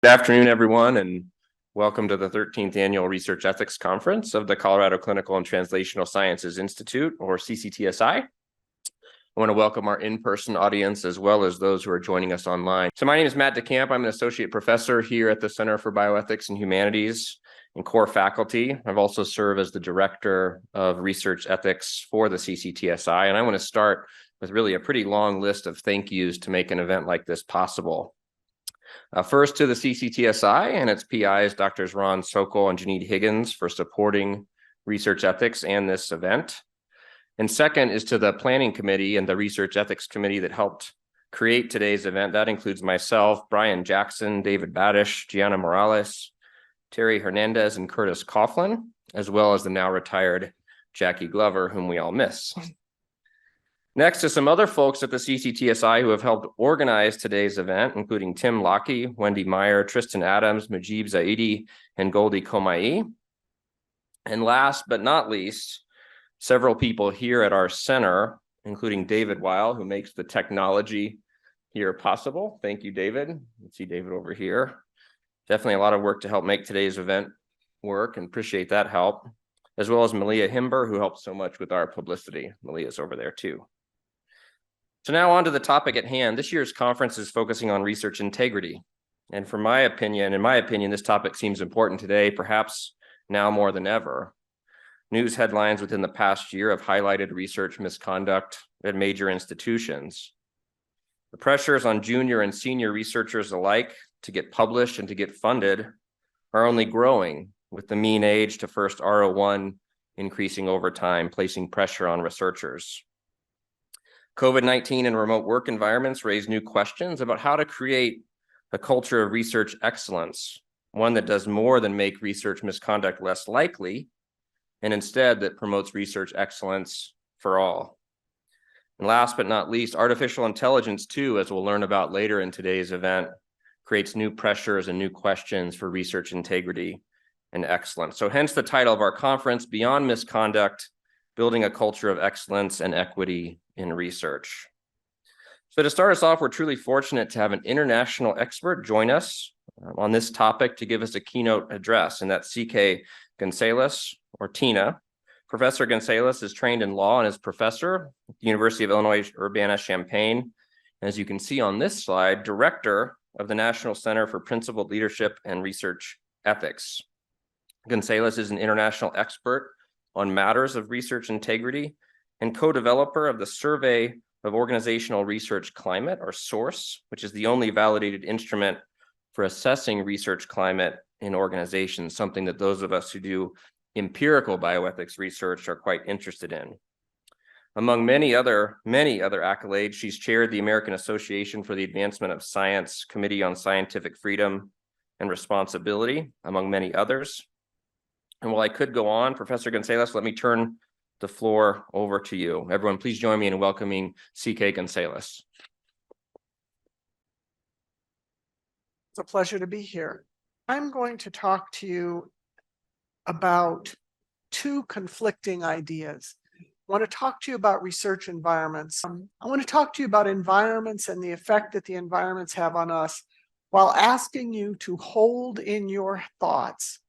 Good afternoon, everyone, and welcome to the 13th Annual Research Ethics Conference of the Colorado Clinical and Translational Sciences Institute, or CCTSI. I want to welcome our in-person audience as well as those who are joining us online. So my name is Matt DeCamp. I'm an associate professor here at the Center for Bioethics and Humanities and core faculty. I've also served as the director of research ethics for the CCTSI, and I want to start with really a pretty long list of thank yous to make an event like this possible. First to the CCTSI and its PIs, Drs. Ron Sokol and Janine Higgins, for supporting research ethics and this event. And second is to the planning committee and the research ethics committee that helped create today's event. That includes myself, Brian Jackson, David Badish, Gianna Morales, Terry Hernandez, and Curtis Coughlin, as well as the now retired Jackie Glover, whom we all miss. Next to some other folks at the CCTSI who have helped organize today's event, including Tim Lockey, Wendy Meyer, Tristan Adams, Majib Zaidi, and Goldie Komai. And last but not least, several people here at our center, including David Weil, who makes the technology here possible. Thank you, David. You see David over here. Definitely a lot of work to help make today's event work, and appreciate that help, as well as Malia Himber, who helped so much with our publicity. Malia's over there too. So now on to the topic at hand. This year's conference is focusing on research integrity. And in my opinion, this topic seems important today, perhaps now more than ever. News headlines within the past year have highlighted research misconduct at major institutions. The pressures on junior and senior researchers alike to get published and to get funded are only growing, with the mean age to first R01 increasing over time, placing pressure on researchers. COVID-19 and remote work environments raise new questions about how to create a culture of research excellence, one that does more than make research misconduct less likely, and instead that promotes research excellence for all. And last but not least, artificial intelligence too, as we'll learn about later in today's event, creates new pressures and new questions for research integrity and excellence. So hence the title of our conference, Beyond Misconduct, Building a Culture of Excellence and Equity in Research. So to start us off, we're truly fortunate to have an international expert join us on this topic to give us a keynote address, and that's CK Gunsalus, or Tina. Professor Gunsalus is trained in law and is professor at the University of Illinois, Urbana-Champaign. As you can see on this slide, director of the National Center for Principled Leadership and Research Ethics. Gunsalus is an international expert on matters of research integrity and co-developer of the Survey of Organizational Research Climate, or SOURCE, which is the only validated instrument for assessing research climate in organizations, something that those of us who do empirical bioethics research are quite interested in. Among many other accolades, she's chaired the American Association for the Advancement of Science Committee on Scientific Freedom and Responsibility, among many others. And while I could go on, Professor Gunsalus, let me turn the floor over to you. Everyone, please join me in welcoming CK Gunsalus. It's a pleasure to be here. I'm going to talk to you about two conflicting ideas. I want to talk to you about research environments. I want to talk to you about environments and the effect that the environments have on us, while asking you to hold in your thoughts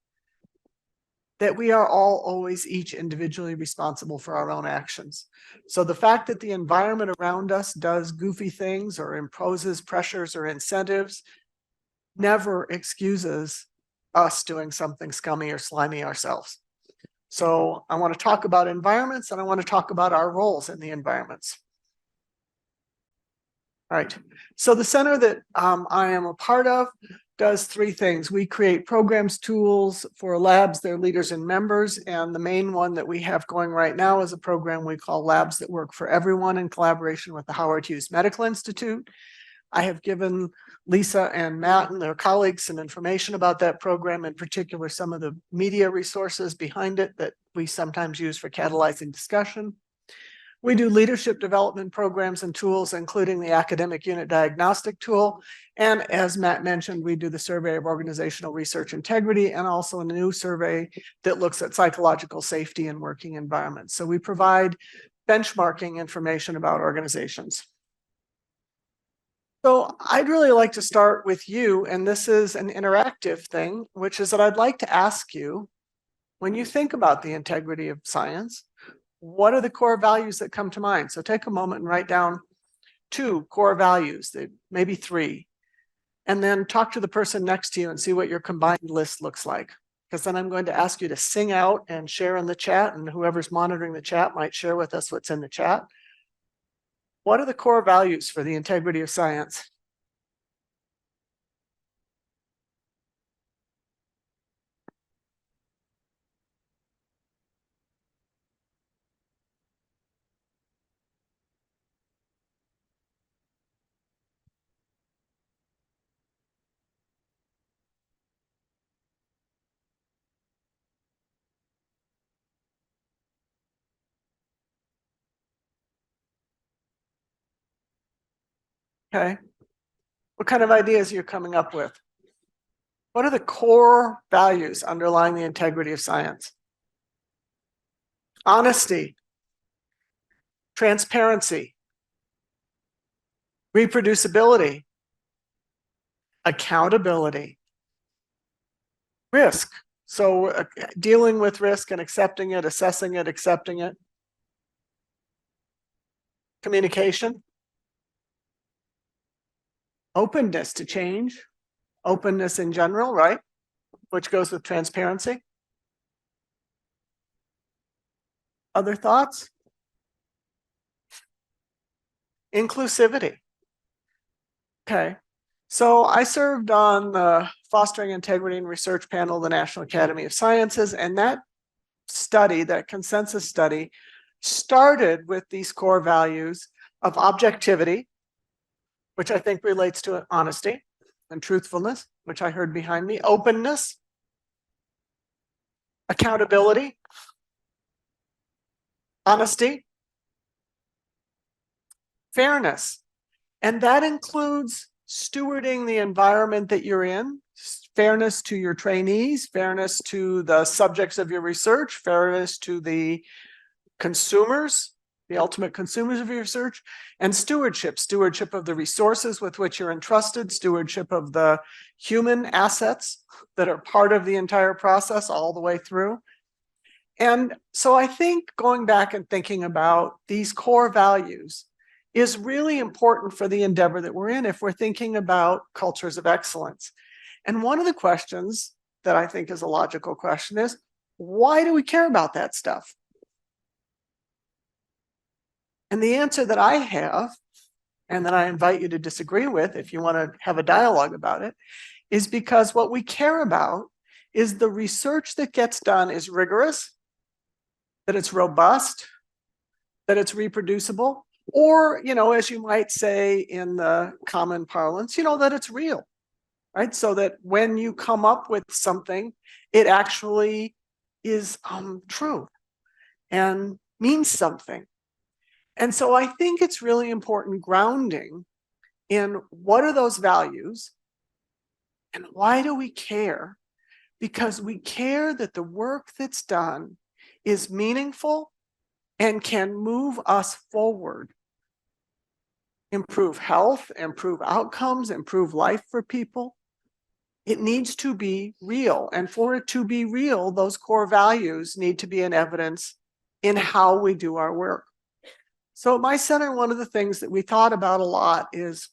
that we are all always each individually responsible for our own actions. So the fact that the environment around us does goofy things or imposes pressures or incentives never excuses us doing something scummy or slimy ourselves. So I want to talk about environments, and I want to talk about our roles in the environments. All right, so the center that I am a part of does three things. We create programs, tools for labs, their leaders and members, and the main one that we have going right now is a program we call Labs That Work for Everyone, in collaboration with the Howard Hughes Medical Institute. I have given Lisa and Matt and their colleagues some information about that program, in particular some of the media resources behind it that we sometimes use for catalyzing discussion. We do leadership development programs and tools, including the academic unit diagnostic tool. And as Matt mentioned, we do the Survey of Organizational Research Integrity, and also a new survey that looks at psychological safety in working environments. So we provide benchmarking information about organizations. So I'd really like to start with you, and this is an interactive thing, which is that I'd like to ask you, when you think about the integrity of science, what are the core values that come to mind? So take a moment and write down 2 core values, maybe 3, and then talk to the person next to you and see what your combined list looks like. Because then I'm going to ask you to sing out and share in the chat, and whoever's monitoring the chat might share with us what's in the chat. What are the core values for the integrity of science? Okay. What kind of ideas are you coming up with? What are the core values underlying the integrity of science? Honesty, transparency, reproducibility, accountability, risk. So dealing with risk and accepting it, assessing it, accepting it. Communication, openness to change, openness in general, right? Which goes with transparency. Other thoughts? Inclusivity. Okay. So I served on the Fostering Integrity and Research panel of the National Academy of Sciences, and that study, that consensus study, started with these core values of objectivity, which I think relates to honesty and truthfulness, which I heard behind me, openness, accountability, honesty, fairness. And that includes stewarding the environment that you're in, fairness to your trainees, fairness to the subjects of your research, fairness to the consumers, the ultimate consumers of your research, and stewardship of the resources with which you're entrusted, stewardship of the human assets that are part of the entire process all the way through. And so I think going back and thinking about these core values is really important for the endeavor that we're in if we're thinking about cultures of excellence. And one of the questions that I think is a logical question is, why do we care about that stuff? And the answer that I have, and that I invite you to disagree with if you want to have a dialogue about it, is because what we care about is the research that gets done is rigorous, that it's robust, that it's reproducible, or, as you might say in the common parlance, that it's real, right? So that when you come up with something, it actually is true and means something. And so I think it's really important grounding in what are those values and why do we care? Because we care that the work that's done is meaningful and can move us forward. Improve health, improve outcomes, improve life for people. It needs to be real. And for it to be real, those core values need to be in evidence in how we do our work. So at my center, one of the things that we thought about a lot is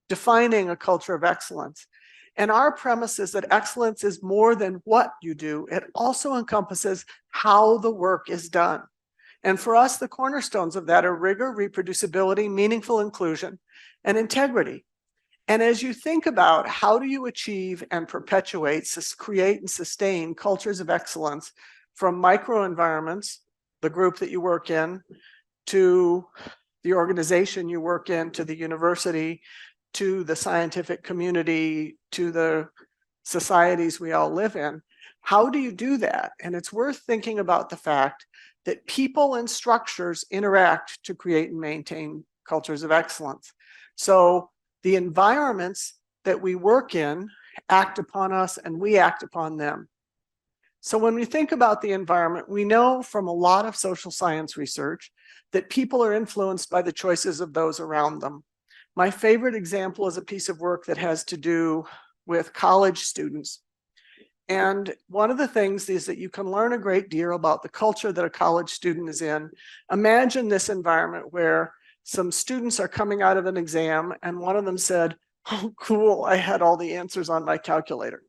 defining a culture of excellence. And our premise is that excellence is more than what you do. It also encompasses how the work is done. And for us, the cornerstones of that are rigor, reproducibility, meaningful inclusion, and integrity. And as you think about how do you achieve and perpetuate, create and sustain cultures of excellence from microenvironments, the group that you work in, to the organization you work in, to the university, to the scientific community, to the societies we all live in, how do you do that? And it's worth thinking about the fact that people and structures interact to create and maintain cultures of excellence. So the environments that we work in act upon us and we act upon them. So when we think about the environment, we know from a lot of social science research that people are influenced by the choices of those around them. My favorite example is a piece of work that has to do with college students. And one of the things is that you can learn a great deal about the culture that a college student is in. Imagine this environment where some students are coming out of an exam and one of them said, "Oh, cool, I had all the answers on my calculator."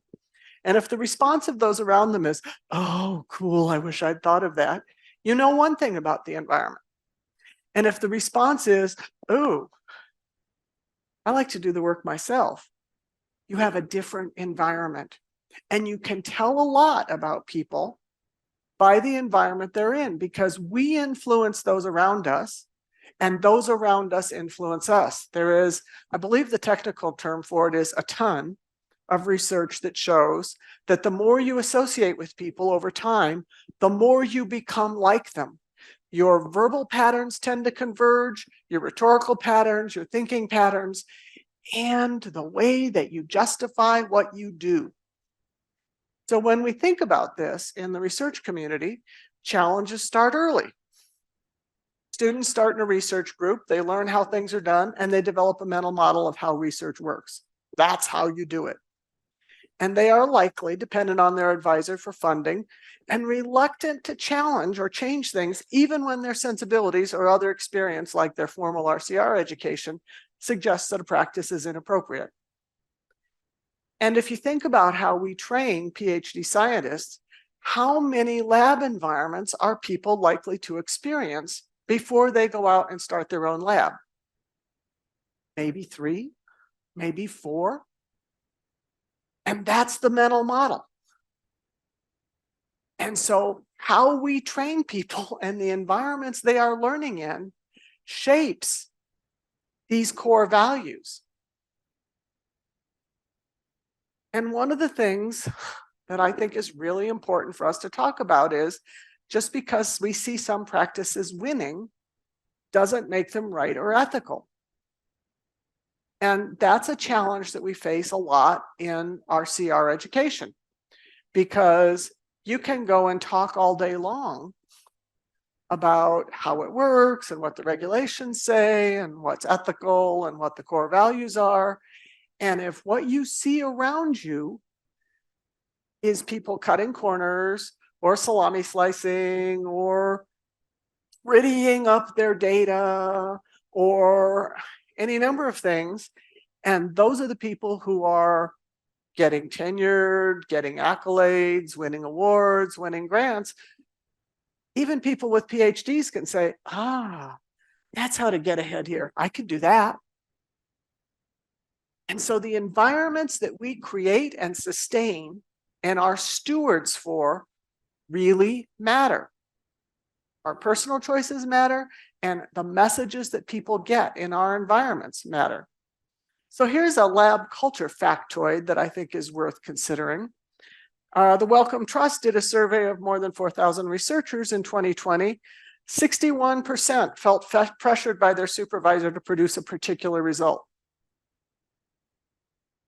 And if the response of those around them is, "Oh, cool, I wish I'd thought of that," you know one thing about the environment. And if the response is, "Oh, I like to do the work myself," you have a different environment. And you can tell a lot about people by the environment they're in, because we influence those around us and those around us influence us. There is, I believe the technical term for it is a ton of research that shows that the more you associate with people over time, the more you become like them. Your verbal patterns tend to converge, your rhetorical patterns, your thinking patterns, and the way that you justify what you do. So when we think about this in the research community, challenges start early. Students start in a research group, they learn how things are done, and they develop a mental model of how research works. That's how you do it. And they are likely, dependent on their advisor for funding, and reluctant to challenge or change things, even when their sensibilities or other experience, like their formal RCR education, suggests that a practice is inappropriate. And if you think about how we train PhD scientists, how many lab environments are people likely to experience before they go out and start their own lab? Maybe 3, maybe 4. And that's the mental model. And so how we train people and the environments they are learning in shapes these core values. And one of the things that I think is really important for us to talk about is, just because we see some practices winning doesn't make them right or ethical. And that's a challenge that we face a lot in RCR education, because you can go and talk all day long about how it works and what the regulations say and what's ethical and what the core values are. And if what you see around you is people cutting corners or salami slicing or prettying up their data or any number of things, and those are the people who are getting tenured, getting accolades, winning awards, winning grants, even people with PhDs can say, that's how to get ahead here. I can do that. And so the environments that we create and sustain and are stewards for really matter. Our personal choices matter, and the messages that people get in our environments matter. So here's a lab culture factoid that I think is worth considering. The Wellcome Trust did a survey of more than 4,000 researchers in 2020. 61% felt pressured by their supervisor to produce a particular result.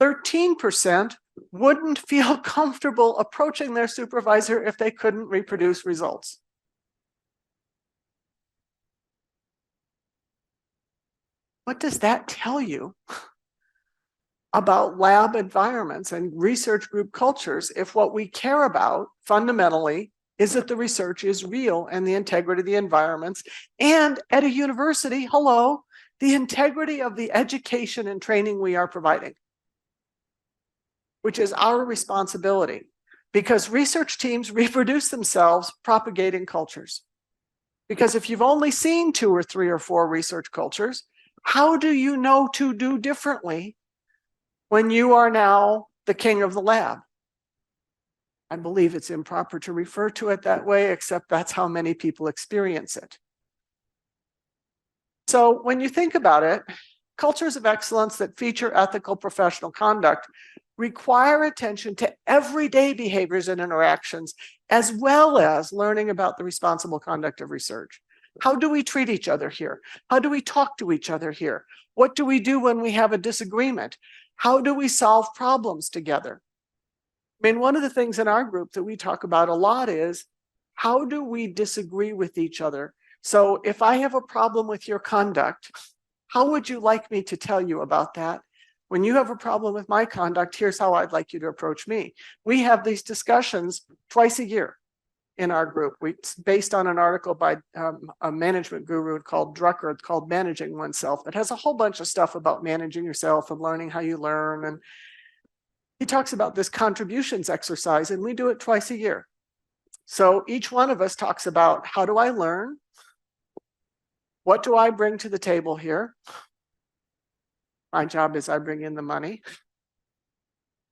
13% wouldn't feel comfortable approaching their supervisor if they couldn't reproduce results. What does that tell you about lab environments and research group cultures if what we care about fundamentally is that the research is real and the integrity of the environments, and at a university, hello, the integrity of the education and training we are providing, which is our responsibility, because research teams reproduce themselves propagating cultures. Because if you've only seen 2 or 3 or 4 research cultures, how do you know to do differently when you are now the king of the lab? I believe it's improper to refer to it that way, except that's how many people experience it. So when you think about it, cultures of excellence that feature ethical professional conduct require attention to everyday behaviors and interactions, as well as learning about the responsible conduct of research. How do we treat each other here? How do we talk to each other here? What do we do when we have a disagreement? How do we solve problems together? I mean, one of the things in our group that we talk about a lot is, how do we disagree with each other? So if I have a problem with your conduct, How would you like me to tell you about that? When you have a problem with my conduct, here's how I'd like you to approach me. We have these discussions twice a year in our group. It's based on an article by a management guru called Drucker. It's called Managing Oneself. It has a whole bunch of stuff about managing yourself and learning how you learn. And he talks about this contributions exercise, and we do it twice a year. So each one of us talks about, how do I learn? What do I bring to the table here? My job is I bring in the money,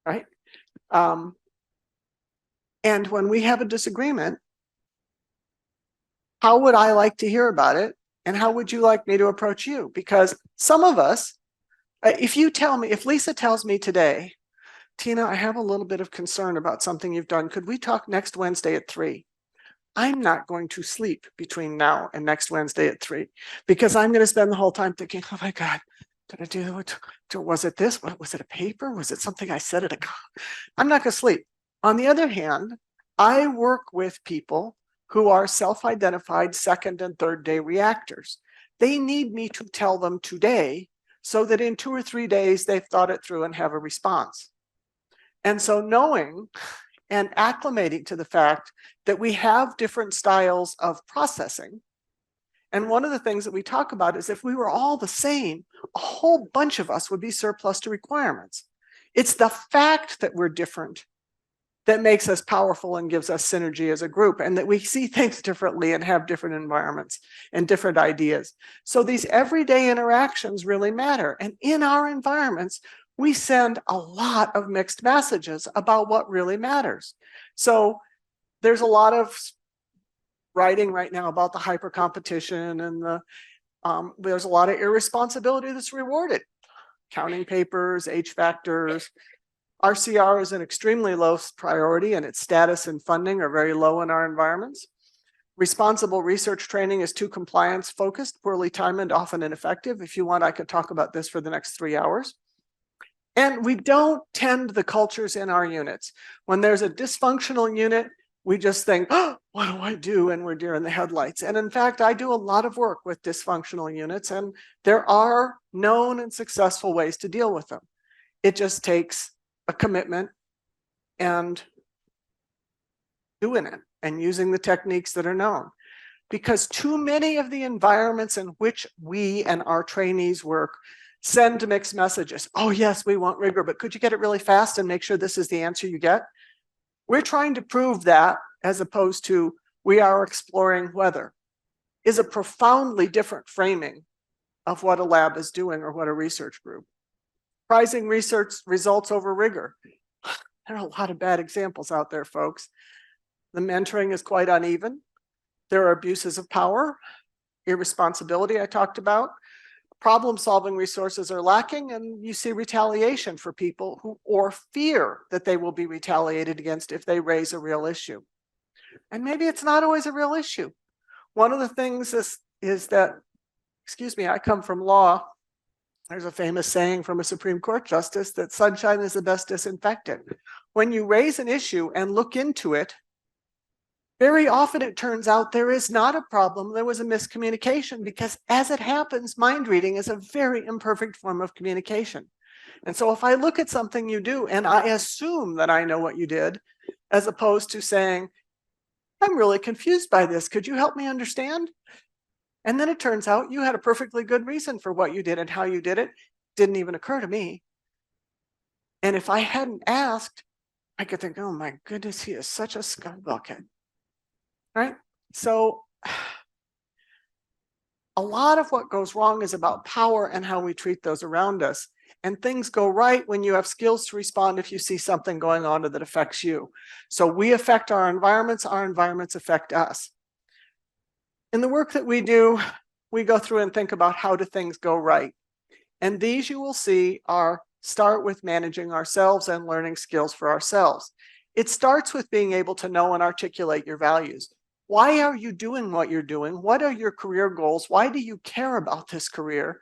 right? And when we have a disagreement, how would I like to hear about it? And how would you like me to approach you? Because some of us, if Lisa tells me today, Tina, I have a little bit of concern about something you've done. Could we talk next Wednesday at 3? I'm not going to sleep between now and next Wednesday at 3, because I'm going to spend the whole time thinking, oh my God, did I do it? Was it this? Was it a paper? Was it something I said at a... I'm not going to sleep. On the other hand, I work with people who are self-identified second and third day reactors. They need me to tell them today so that in 2 or 3 days, they've thought it through and have a response. And so knowing and acclimating to the fact that we have different styles of processing. And one of the things that we talk about is, if we were all the same, a whole bunch of us would be surplus to requirements. It's the fact that we're different that makes us powerful and gives us synergy as a group, and that we see things differently and have different environments and different ideas. So these everyday interactions really matter. And in our environments, we send a lot of mixed messages about what really matters. So there's a lot of writing right now about the hyper competition, and there's a lot of irresponsibility that's rewarded. Counting papers, H factors. RCR is an extremely low priority, and its status and funding are very low in our environments. Responsible research training is too compliance focused, poorly timed, often ineffective. If you want, I could talk about this for the next 3 hours. And we don't tend the cultures in our units. When there's a dysfunctional unit, we just think, oh, what do I do? And we're deer in the headlights. And in fact, I do a lot of work with dysfunctional units, and there are known and successful ways to deal with them. It just takes a commitment and doing it and using the techniques that are known. Because too many of the environments in which we and our trainees work send mixed messages. Oh yes, we want rigor, but could you get it really fast and make sure this is the answer you get? We're trying to prove that, as opposed to we are exploring whether, is a profoundly different framing of what a lab is doing or what a research group. Prizing research results over rigor. There are a lot of bad examples out there, folks. The mentoring is quite uneven. There are abuses of power, irresponsibility I talked about. Problem-solving resources are lacking, and you see retaliation for people who, or fear that they will be retaliated against if they raise a real issue. And maybe it's not always a real issue. One of the things is that, excuse me, I come from law. There's a famous saying from a Supreme Court justice that sunshine is the best disinfectant. When you raise an issue and look into it, very often it turns out there is not a problem, there was a miscommunication, because as it happens, mind reading is a very imperfect form of communication. And so if I look at something you do and I assume that I know what you did, as opposed to saying, I'm really confused by this, could you help me understand? And then it turns out you had a perfectly good reason for what you did and how you did it. Didn't even occur to me. And if I hadn't asked, I could think, oh my goodness, he is such a scumbucket. Right? So a lot of what goes wrong is about power and how we treat those around us. And things go right when you have skills to respond if you see something going on that affects you. So we affect our environments affect us. In the work that we do, we go through and think about how do things go right. And these you will see are start with managing ourselves and learning skills for ourselves. It starts with being able to know and articulate your values. Why are you doing what you're doing? What are your career goals? Why do you care about this career?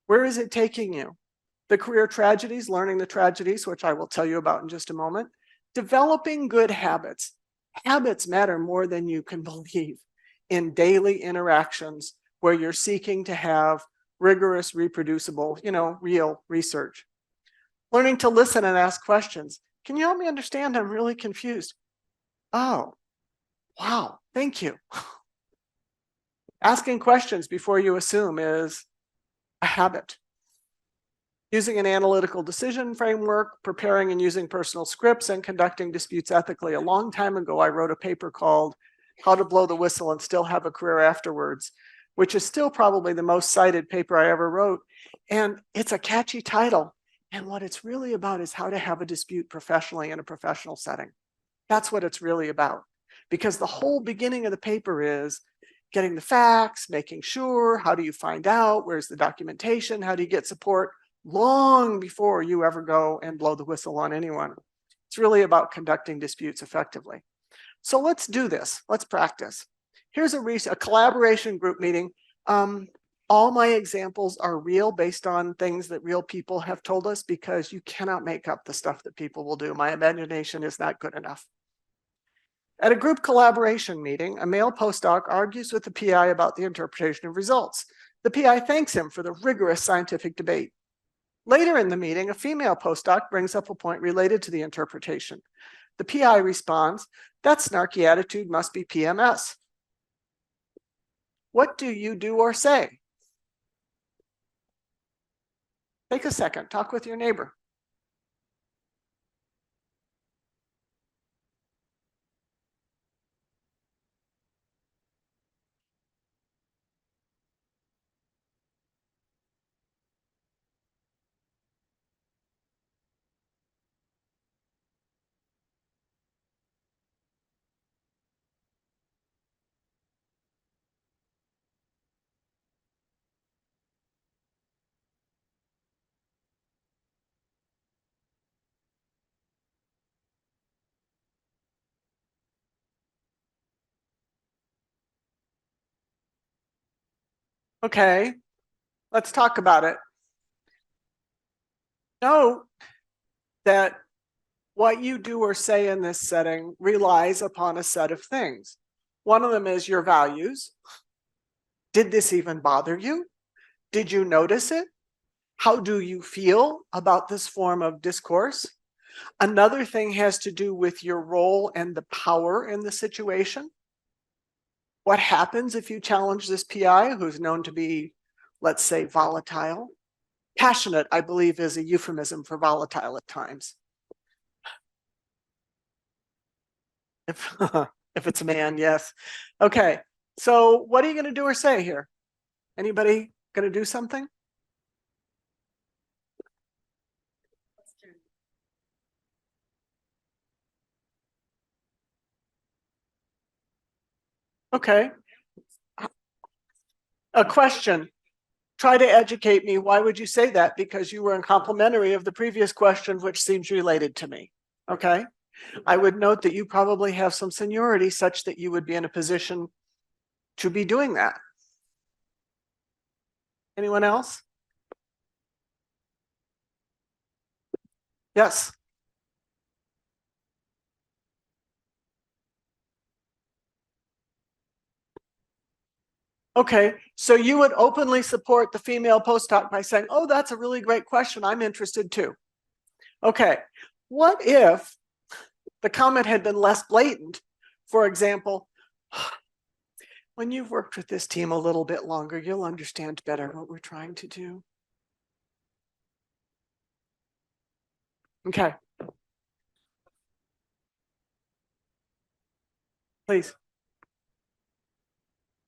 Where is it taking you? The career tragedies, learning the tragedies, which I will tell you about in just a moment. Developing good habits. Habits matter more than you can believe in daily interactions where you're seeking to have rigorous, reproducible, real research. Learning to listen and ask questions. Can you help me understand? I'm really confused. Oh, wow, thank you. Asking questions before you assume is a habit. Using an analytical decision framework, preparing and using personal scripts, and conducting disputes ethically. A long time ago, I wrote a paper called How to Blow the Whistle and Still Have a Career Afterwards, which is still probably the most cited paper I ever wrote. And it's a catchy title. And what it's really about is how to have a dispute professionally in a professional setting. That's what it's really about. Because the whole beginning of the paper is getting the facts, making sure, how do you find out, where's the documentation, how do you get support, long before you ever go and blow the whistle on anyone. It's really about conducting disputes effectively. So let's do this. Let's practice. Here's a collaboration group meeting. All my examples are real, based on things that real people have told us, because you cannot make up the stuff that people will do. My imagination is not good enough. At a group collaboration meeting, a male postdoc argues with the PI about the interpretation of results. The PI thanks him for the rigorous scientific debate. Later in the meeting, a female postdoc brings up a point related to the interpretation. The PI responds, "That snarky attitude must be PMS." What do you do or say? Take a second, talk with your neighbor. Okay, let's talk about it. Note that what you do or say in this setting relies upon a set of things. One of them is your values. Did this even bother you? Did you notice it? How do you feel about this form of discourse? Another thing has to do with your role and the power in the situation. What happens if you challenge this PI who's known to be, let's say, volatile? Passionate, I believe, is a euphemism for volatile at times. If it's a man, yes. Okay, so what are you going to do or say here? Anybody going to do something? Okay. A question. Try to educate me. Why would you say that? Because you were in complimentary of the previous question, which seems related to me. Okay. I would note that you probably have some seniority such that you would be in a position to be doing that. Anyone else? Yes. Okay, so you would openly support the female postdoc by saying, "Oh, that's a really great question. I'm interested too." Okay, what if the comment had been less blatant? For example, "When you've worked with this team a little bit longer, you'll understand better what we're trying to do." Okay, please.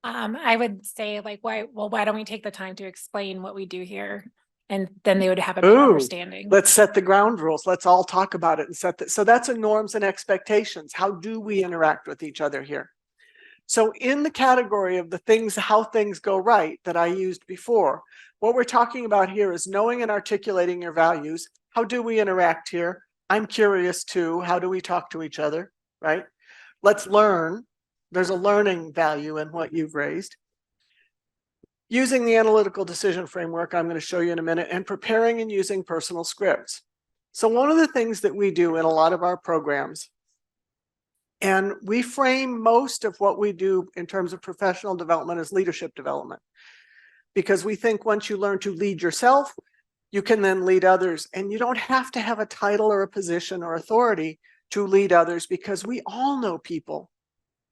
I would say why don't we take the time to explain what we do here? And then they would have a better Ooh, understanding. let's set the ground rules. Let's all talk about it and set that. So that's a norms and expectations. How do we interact with each other here? So in the category of the things, how things go right that I used before, what we're talking about here is knowing and articulating your values. How do we interact here? I'm curious too. How do we talk to each other, right? Let's learn. There's a learning value in what you've raised. Using the analytical decision framework, I'm going to show you in a minute, and preparing and using personal scripts. So one of the things that we do in a lot of our programs, and we frame most of what we do in terms of professional development as leadership development. because we think once you learn to lead yourself, you can then lead others. And you don't have to have a title or a position or authority to lead others, because we all know people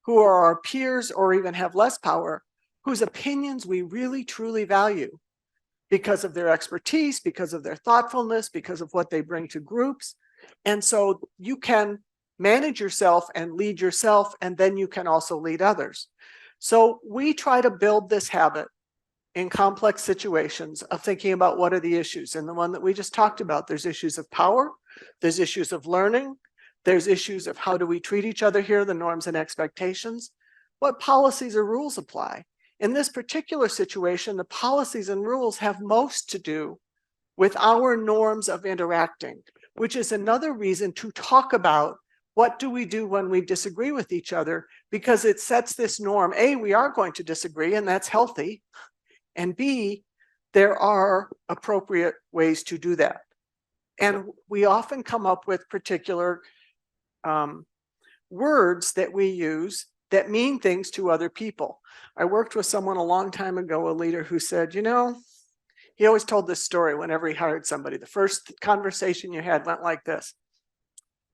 who are our peers or even have less power, whose opinions we really truly value because of their expertise, because of their thoughtfulness, because of what they bring to groups. And so you can manage yourself and lead yourself, and then you can also lead others. So we try to build this habit in complex situations of thinking about what are the issues. And the one that we just talked about, there's issues of power, there's issues of learning, there's issues of how do we treat each other here, the norms and expectations, what policies or rules apply. In this particular situation, the policies and rules have most to do with our norms of interacting, which is another reason to talk about what do we do when we disagree with each other, because it sets this norm. A, we are going to disagree, and that's healthy. And B, there are appropriate ways to do that. And we often come up with particular words that we use that mean things to other people. I worked with someone a long time ago, a leader, who said, you know, he always told this story whenever he hired somebody. The first conversation you had went like this.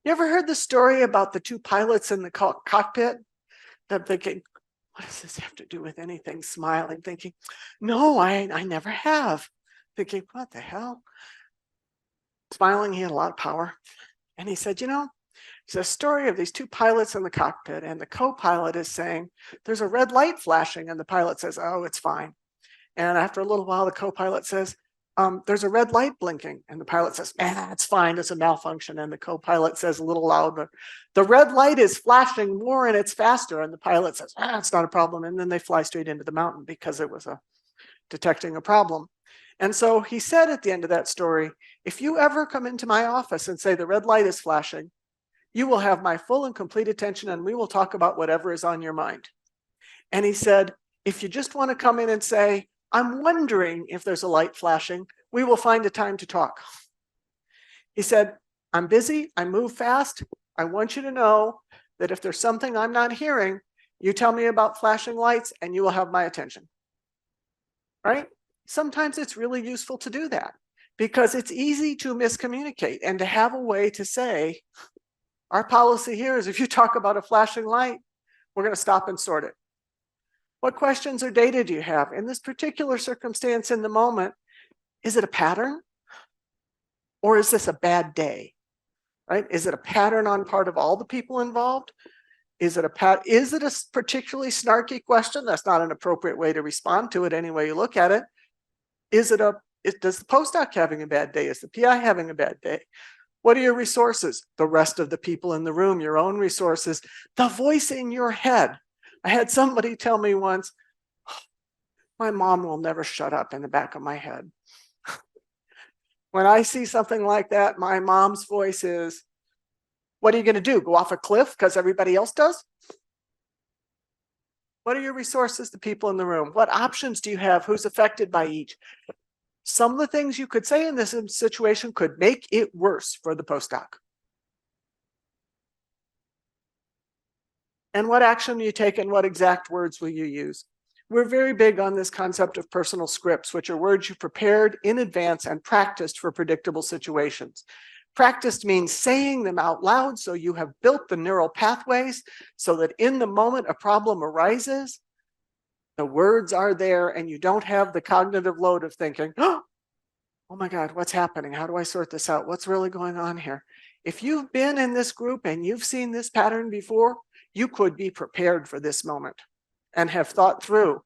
You ever heard the story about the two pilots in the cockpit? I'm thinking, what does this have to do with anything? Smiling, thinking, no, I never have. Thinking, what the hell? Smiling, he had a lot of power. And he said, you know, it's a story of these two pilots in the cockpit, and the co-pilot is saying, there's a red light flashing, and the pilot says, oh, it's fine. And after a little while, the co-pilot says, there's a red light blinking. And the pilot says, it's fine, it's a malfunction. And the co-pilot says a little louder, the red light is flashing more and it's faster. And the pilot says, it's not a problem. And then they fly straight into the mountain because it was detecting a problem. And so he said at the end of that story, if you ever come into my office and say the red light is flashing, you will have my full and complete attention, and we will talk about whatever is on your mind. And he said, if you just want to come in and say, I'm wondering if there's a light flashing, we will find a time to talk. He said, I'm busy, I move fast. I want you to know that if there's something I'm not hearing, you tell me about flashing lights and you will have my attention. Right? Sometimes it's really useful to do that, because it's easy to miscommunicate, and to have a way to say, our policy here is if you talk about a flashing light, we're going to stop and sort it. What questions or data do you have? In this particular circumstance in the moment, is it a pattern? Or is this a bad day? Right? Is it a pattern on part of all the people involved? Is it a particularly snarky question? That's not an appropriate way to respond to it any way you look at it. Does the postdoc having a bad day? Is the PI having a bad day? What are your resources? The rest of the people in the room, your own resources, the voice in your head. I had somebody tell me once, my mom will never shut up, in the back of my head. When I see something like that, my mom's voice is, what are you going to do? Go off a cliff because everybody else does? What are your resources, the people in the room? What options do you have? Who's affected by each? Some of the things you could say in this situation could make it worse for the postdoc. And what action do you take, and what exact words will you use? We're very big on this concept of personal scripts, which are words you prepared in advance and practiced for predictable situations. Practiced means saying them out loud, so you have built the neural pathways so that in the moment a problem arises, the words are there and you don't have the cognitive load of thinking, oh my God, what's happening? How do I sort this out? What's really going on here? If you've been in this group and you've seen this pattern before, you could be prepared for this moment and have thought through,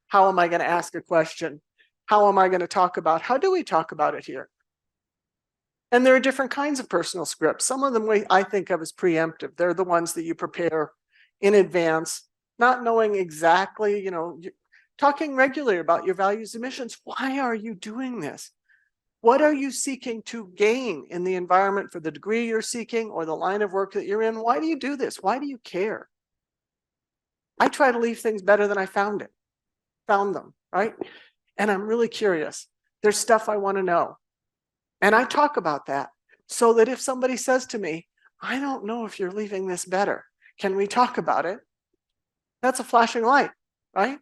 how am I going to ask a question? How am I going to talk about? How do we talk about it here? And there are different kinds of personal scripts. Some of them I think of as preemptive. They're the ones that you prepare in advance, not knowing exactly, talking regularly about your values and missions. Why are you doing this? What are you seeking to gain in the environment for the degree you're seeking or the line of work that you're in? Why do you do this? Why do you care? I try to leave things better than I found them, right? And I'm really curious. There's stuff I want to know. And I talk about that so that if somebody says to me, I don't know if you're leaving this better, can we talk about it? That's a flashing light, right?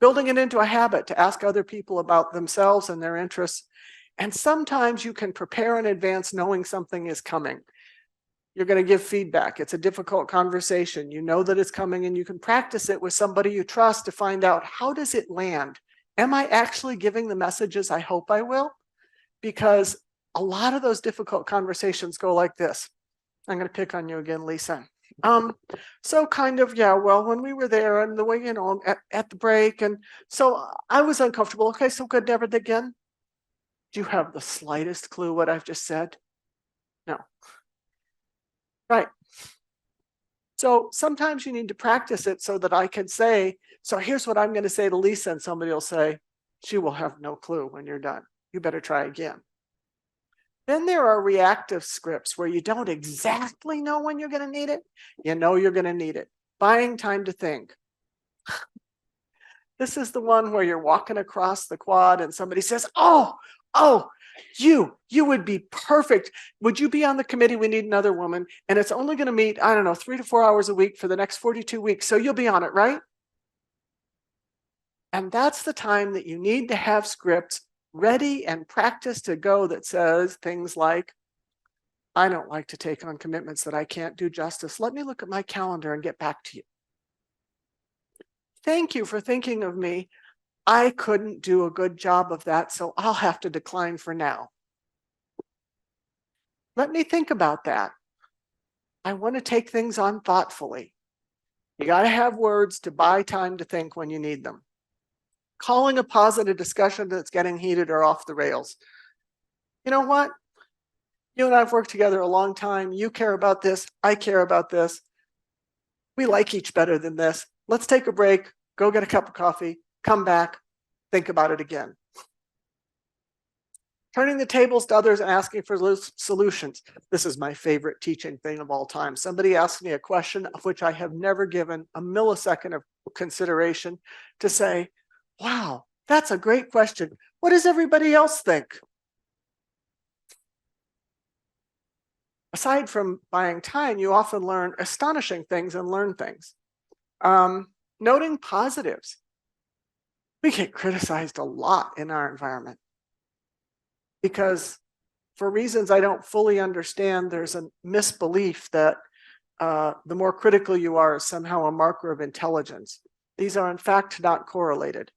building it into a habit to ask other people about themselves and their interests. And sometimes you can prepare in advance knowing something is coming. You're going to give feedback. It's a difficult conversation. You know that it's coming, and you can practice it with somebody you trust to find out, how does it land? Am I actually giving the messages I hope I will? Because a lot of those difficult conversations go like this. I'm going to pick on you again, Lisa. So kind of, yeah, well, when we were there and the way, you know, at the break, and so I was uncomfortable. Okay, so good, never again. Do you have the slightest clue what I've just said? No. Right. So sometimes you need to practice it so that I can say, so here's what I'm going to say to Lisa, and somebody will say, she will have no clue when you're done. You better try again. Then there are reactive scripts where you don't exactly know when you're going to need it. You know you're going to need it. Buying time to think. This is the one where you're walking across the quad and somebody says, oh, you would be perfect. Would you be on the committee? We need another woman. And it's only going to meet, I don't know, 3 to 4 hours a week for the next 42 weeks. So you'll be on it, right? And that's the time that you need to have scripts ready and practice to go that says things like, I don't like to take on commitments that I can't do justice. Let me look at my calendar and get back to you. Thank you for thinking of me. I couldn't do a good job of that, so I'll have to decline for now. Let me think about that. I want to take things on thoughtfully. You got to have words to buy time to think when you need them. Calling a positive discussion that's getting heated or off the rails. You know what? You and I have worked together a long time. You care about this. I care about this. We like each better than this. Let's take a break, go get a cup of coffee, come back, think about it again. Turning the tables to others and asking for solutions. This is my favorite teaching thing of all time. Somebody asked me a question of which I have never given a millisecond of consideration to say, wow, that's a great question. What does everybody else think? Aside from buying time, you often learn astonishing things and learn things. Noting positives. We get criticized a lot in our environment because for reasons I don't fully understand, there's a misbelief that the more critical you are is somehow a marker of intelligence. These are in fact not correlated.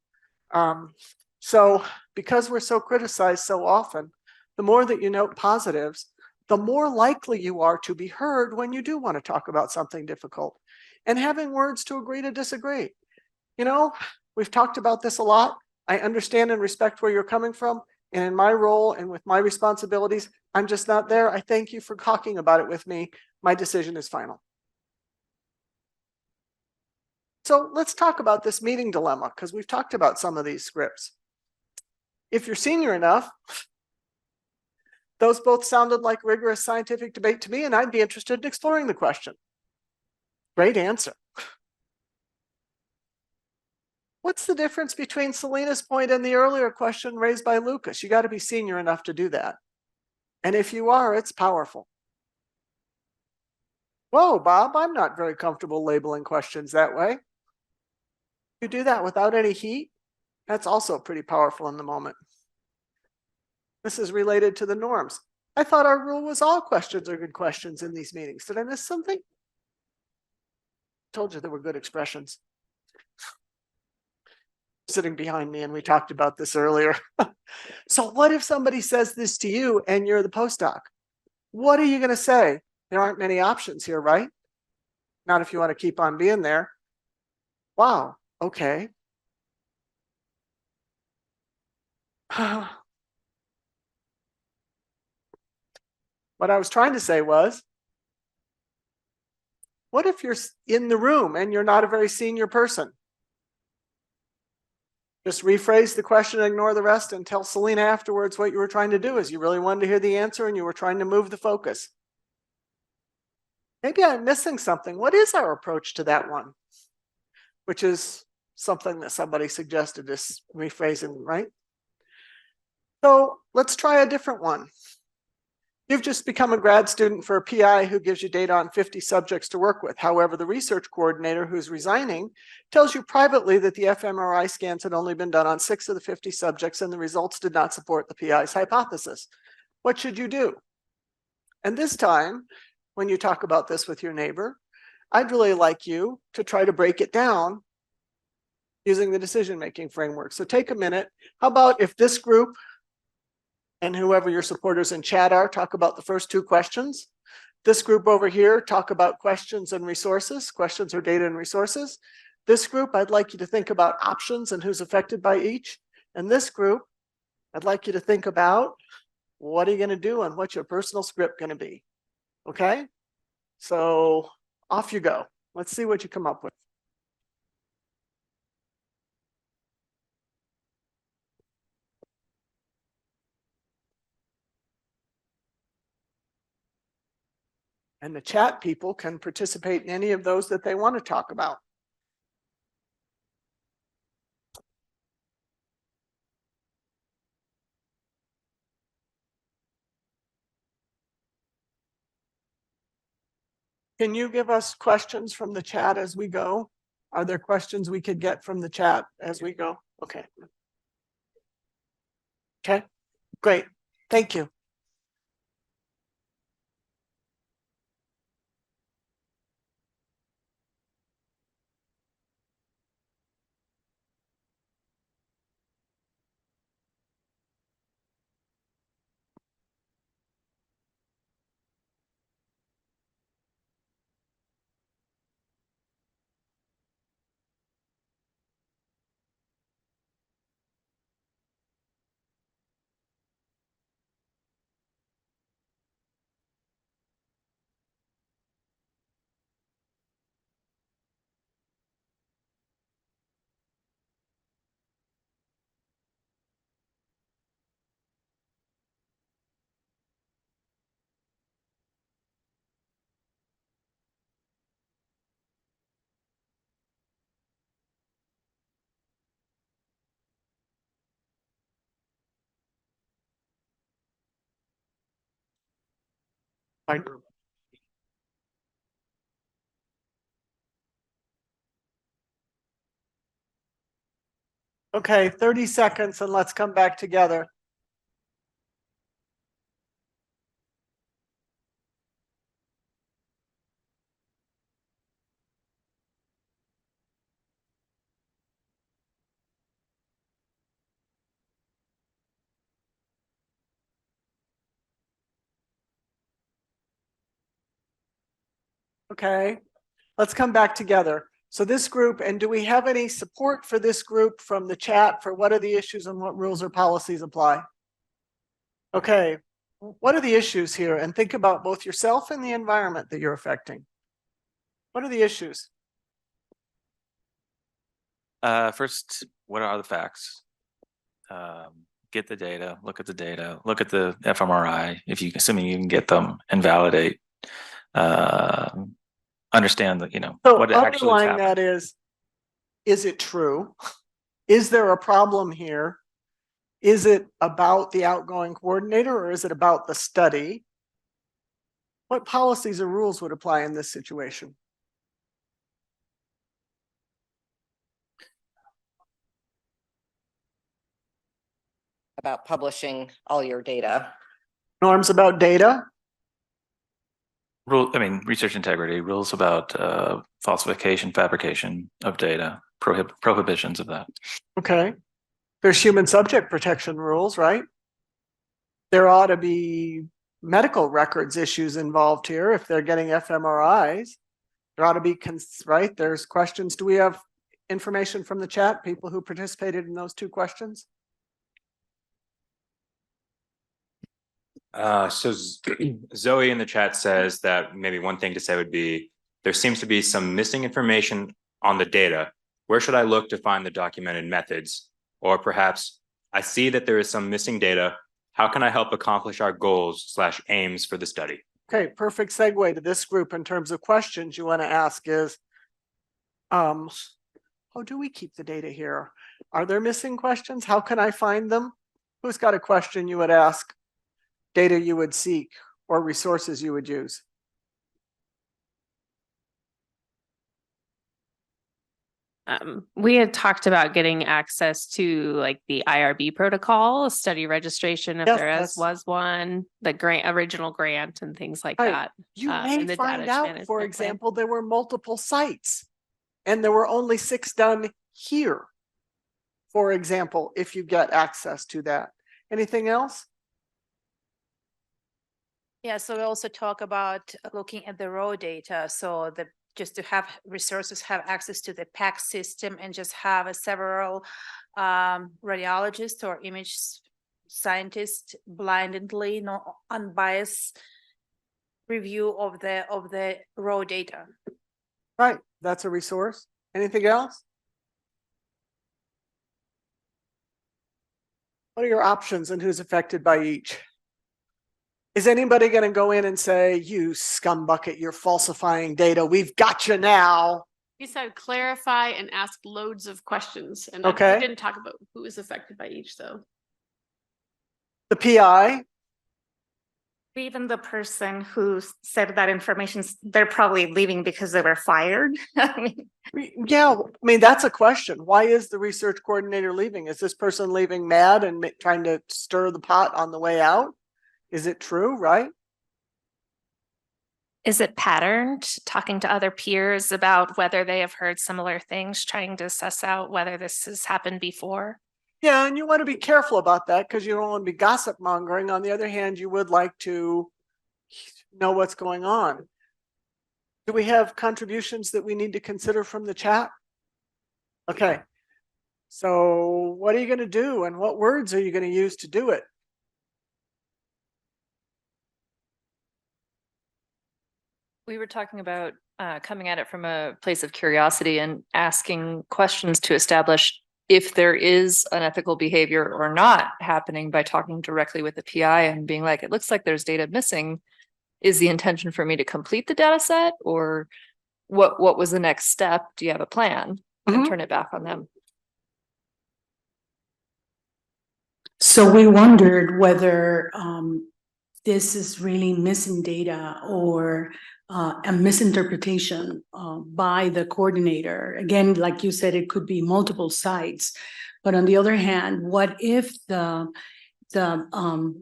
So because we're so criticized so often, the more that you note positives, the more likely you are to be heard when you do want to talk about something difficult. And having words to agree to disagree. You know, we've talked about this a lot. I understand and respect where you're coming from. And in my role and with my responsibilities, I'm just not there. I thank you for talking about it with me. My decision is final. So let's talk about this meeting dilemma, because we've talked about some of these scripts. If you're senior enough, those both sounded like rigorous scientific debate to me, and I'd be interested in exploring the question. Great answer. What's the difference between Selena's point and the earlier question raised by Lucas? You got to be senior enough to do that. And if you are, it's powerful. Whoa, Bob, I'm not very comfortable labeling questions that way. You do that without any heat? That's also pretty powerful in the moment. This is related to the norms. I thought our rule was all questions are good questions in these meetings. Did I miss something? Told you there were good expressions. Sitting behind me, and we talked about this earlier. So what if somebody says this to you and you're the postdoc? What are you going to say? There aren't many options here, right? Not if you want to keep on being there. Wow, okay. What I was trying to say was, what if you're in the room and you're not a very senior person? Just rephrase the question, ignore the rest, and tell Selena afterwards what you were trying to do is you really wanted to hear the answer and you were trying to move the focus. Maybe I'm missing something. What is our approach to that one? Which is something that somebody suggested, this rephrasing, right? So let's try a different one. You've just become a grad student for a PI who gives you data on 50 subjects to work with. However, the research coordinator who's resigning tells you privately that the fMRI scans had only been done on 6 of the 50 subjects and the results did not support the PI's hypothesis. What should you do? And this time, when you talk about this with your neighbor, I'd really like you to try to break it down using the decision-making framework. So take a minute. How about if this group and whoever your supporters in chat are, talk about the first 2 questions. This group over here, talk about questions and resources, questions or data and resources. This group, I'd like you to think about options and who's affected by each. And this group, I'd like you to think about what are you going to do and what's your personal script going to be. Okay? So off you go. Let's see what you come up with. And the chat people can participate in any of those that they want to talk about. Can you give us questions from the chat as we go? Are there questions we could get from the chat as we go? Okay. Okay, great. Thank you. Fine. Okay, 30 seconds and let's come back together. Okay, let's come back together. So this group, and do we have any support for this group from the chat for what are the issues and what rules or policies apply? Okay, what are the issues here? And think about both yourself and the environment that you're affecting. What are the issues? First, what are the facts? Get the data, look at the fMRI, if you, assuming you can get them, and validate. Understand that, So what actually underlying happened. that is it true? Is there a problem here? Is it about the outgoing coordinator or is it about the study? What policies or rules would apply in this situation? About publishing all your data. Norms about data? Research integrity, rules about falsification, fabrication of data, prohibitions of that. Okay. There's human subject protection rules, right? There ought to be medical records issues involved here if they're getting fMRIs. There ought to be, right? There's questions. Do we have information from the chat, people who participated in those 2 questions? So Zoe in the chat says that maybe one thing to say would be, there seems to be some missing information on the data. Where should I look to find the documented methods? Or perhaps I see that there is some missing data. How can I help accomplish our goals / aims for the study? Okay, perfect segue to this group in terms of questions you want to ask is, how do we keep the data here? Are there missing questions? How can I find them? Who's got a question you would ask? Data you would seek? or resources you would use? We had talked about getting access to like the IRB protocol, study registration, if Yes, there that's- was one, the original grant and things like Right. that. You and may the find data out, management for plan. example, there were multiple sites and there were only 6 done here. For example, if you get access to that. Anything else? Yeah, so we also talk about looking at the raw data. So just to have resources have access to the PACS system and just have several radiologists or image scientists blindly, no unbiased review of the raw data. Right, that's a resource. Anything else? What are your options and who's affected by each? Is anybody going to go in and say, you scumbucket, you're falsifying data, we've got you now? You said clarify and ask loads of questions, and Okay. we didn't talk about who is affected by each, though. The PI? Even the person who said that information, they're probably leaving because they were fired. I mean, Yeah, I mean, that's a question. Why is the research coordinator leaving? Is this person leaving mad and trying to stir the pot on the way out? Is it true, right? is it patterned, talking to other peers about whether they have heard similar things, trying to suss out whether this has happened before? Yeah, and you want to be careful about that because you don't want to be gossip mongering. On the other hand, you would like to know what's going on. Do we have contributions that we need to consider from the chat? Okay. So what are you going to do and what words are you going to use to do it? We were talking about coming at it from a place of curiosity and asking questions to establish if there is unethical behavior or not happening by talking directly with the PI and being like, it looks like there's data missing. Is the intention for me to complete the data set, or what was the next step? Do you have a plan? And turn it back on them. So we wondered whether this is really missing data or a misinterpretation by the coordinator. Again, like you said, it could be multiple sites. But on the other hand, what if the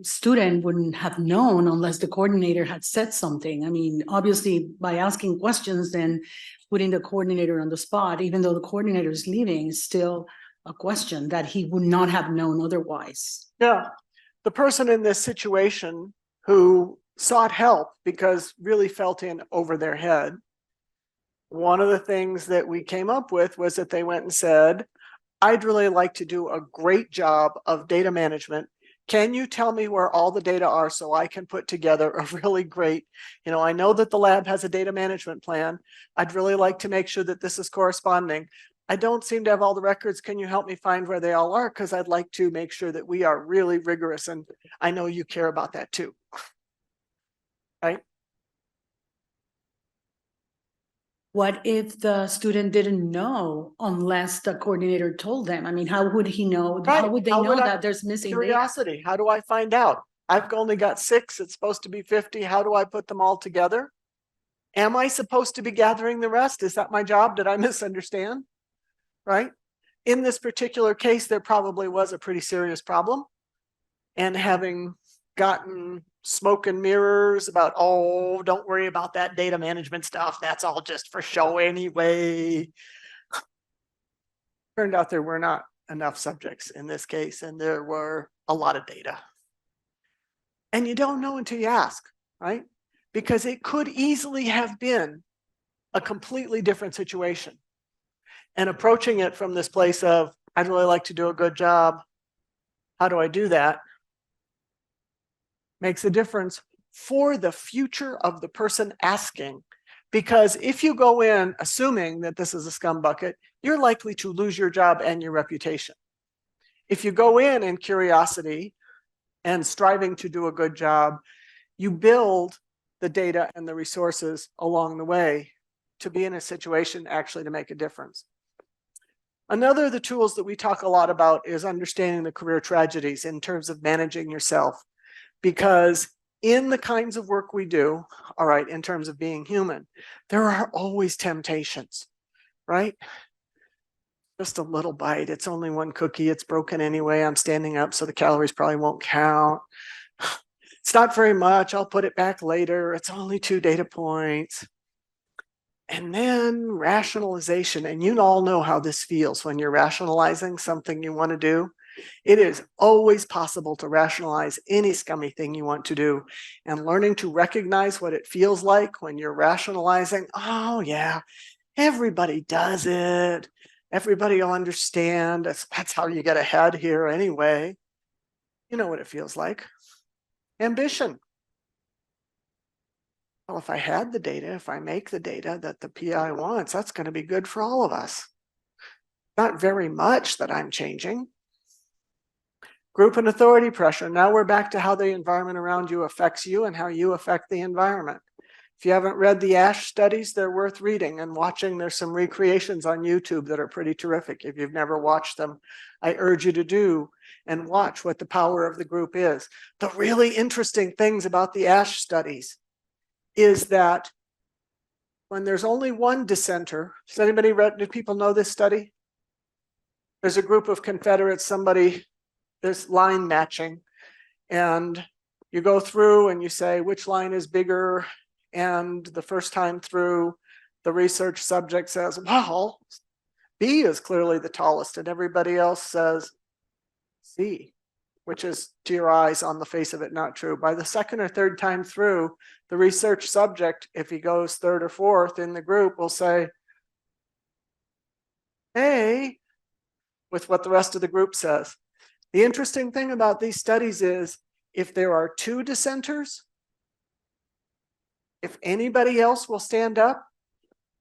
student wouldn't have known unless the coordinator had said something? I mean, obviously, by asking questions, then putting the coordinator on the spot, even though the coordinator is leaving, is still a question that he would not have known otherwise. Yeah, the person in this situation who sought help because really felt in over their head. One of the things that we came up with was that they went and said, I'd really like to do a great job of data management. Can you tell me where all the data are so I can put together a really great, I know that the lab has a data management plan. I'd really like to make sure that this is corresponding. I don't seem to have all the records. Can you help me find where they all are? Because I'd like to make sure that we are really rigorous. And I know you care about that too. Right? What if the student didn't know unless the coordinator told them? I mean, how would he know? Right. How would they How know would that there's missing data? Curiosity. How do I find out? I've only got 6. It's supposed to be 50. How do I put them all together? Am I supposed to be gathering the rest? Is that my job? Did I misunderstand? Right? In this particular case, there probably was a pretty serious problem. And having gotten smoke and mirrors about, oh, don't worry about that data management stuff. That's all just for show anyway. Turned out there were not enough subjects in this case, and there were a lot of data. And you don't know until you ask, right? Because it could easily have been a completely different situation. And approaching it from this place of, I'd really like to do a good job. How do I do that? Makes a difference for the future of the person asking. Because if you go in assuming that this is a scumbucket, you're likely to lose your job and your reputation. If you go in curiosity and striving to do a good job, you build the data and the resources along the way to be in a situation actually to make a difference. Another of the tools that we talk a lot about is understanding the career tragedies in terms of managing yourself. Because in the kinds of work we do, all right, in terms of being human, there are always temptations, right? Just a little bite. It's only one cookie. It's broken anyway. I'm standing up, so the calories probably won't count. It's not very much. I'll put it back later. It's only 2 data points. And then rationalization. And you all know how this feels when you're rationalizing something you want to do. It is always possible to rationalize any scummy thing you want to do. And learning to recognize what it feels like when you're rationalizing, oh yeah, everybody does it. Everybody will understand. That's how you get ahead here anyway. You know what it feels like. Ambition. Well, if I had the data, if I make the data that the PI wants, that's going to be good for all of us. Not very much that I'm changing. Group and authority pressure. Now we're back to how the environment around you affects you and how you affect the environment. If you haven't read the ASH studies, they're worth reading and watching. There's some recreations on YouTube that are pretty terrific. If you've never watched them, I urge you to do and watch what the power of the group is. The really interesting things about the ASH studies is that when there's only one dissenter, has anybody read, do people know this study? There's a group of Confederates, there's line matching, and you go through and you say, which line is bigger? And the first time through, the research subject says, well, B is clearly the tallest, and everybody else says C, which is, to your eyes, on the face of it, not true. By the second or third time through, the research subject, if he goes third or fourth in the group, will say A, with what the rest of the group says. The interesting thing about these studies is, if there are 2 dissenters, if anybody else will stand up,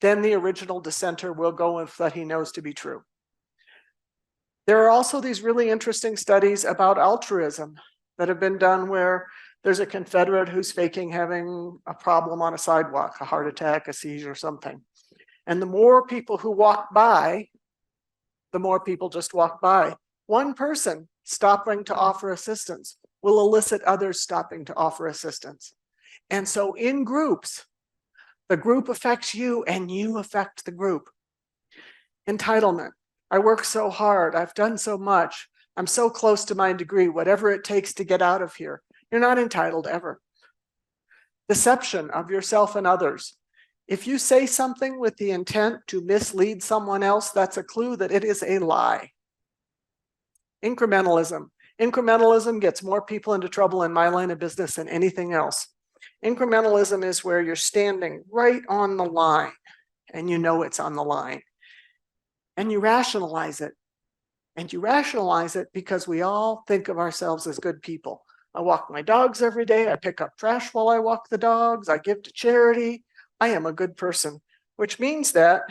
then the original dissenter will go with what he knows to be true. There are also these really interesting studies about altruism that have been done where there's a Confederate who's faking having a problem on a sidewalk, a heart attack, a seizure, something. And the more people who walk by, the more people just walk by. One person stopping to offer assistance will elicit others stopping to offer assistance. And so in groups, the group affects you and you affect the group. Entitlement. I work so hard. I've done so much. I'm so close to my degree, whatever it takes to get out of here. You're not entitled ever. Deception of yourself and others. If you say something with the intent to mislead someone else, that's a clue that it is a lie. Incrementalism. Incrementalism gets more people into trouble in my line of business than anything else. Incrementalism is where you're standing right on the line and you know it's on the line. And you rationalize it. And you rationalize it because we all think of ourselves as good people. I walk my dogs every day. I pick up trash while I walk the dogs. I give to charity. I am a good person, which means that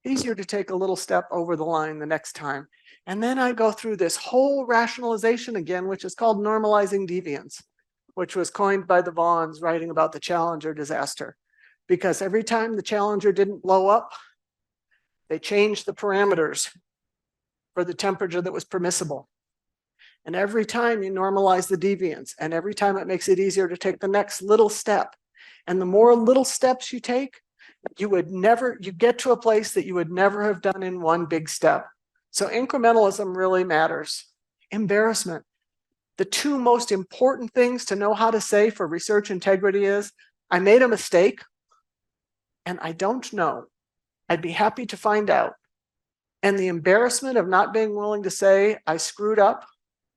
it's easier to take a little step over the line the next time. And then I go through this whole rationalization again, which is called normalizing deviance, which was coined by the Vaughns writing about the Challenger disaster. Because every time the Challenger didn't blow up, they changed the parameters for the temperature that was permissible. And every time you normalize the deviance, and every time it makes it easier to take the next little step. And the more little steps you take, you get to a place that you would never have done in one big step. So incrementalism really matters. Embarrassment. The 2 most important things to know how to say for research integrity is, I made a mistake and I don't know. I'd be happy to find out. And the embarrassment of not being willing to say I screwed up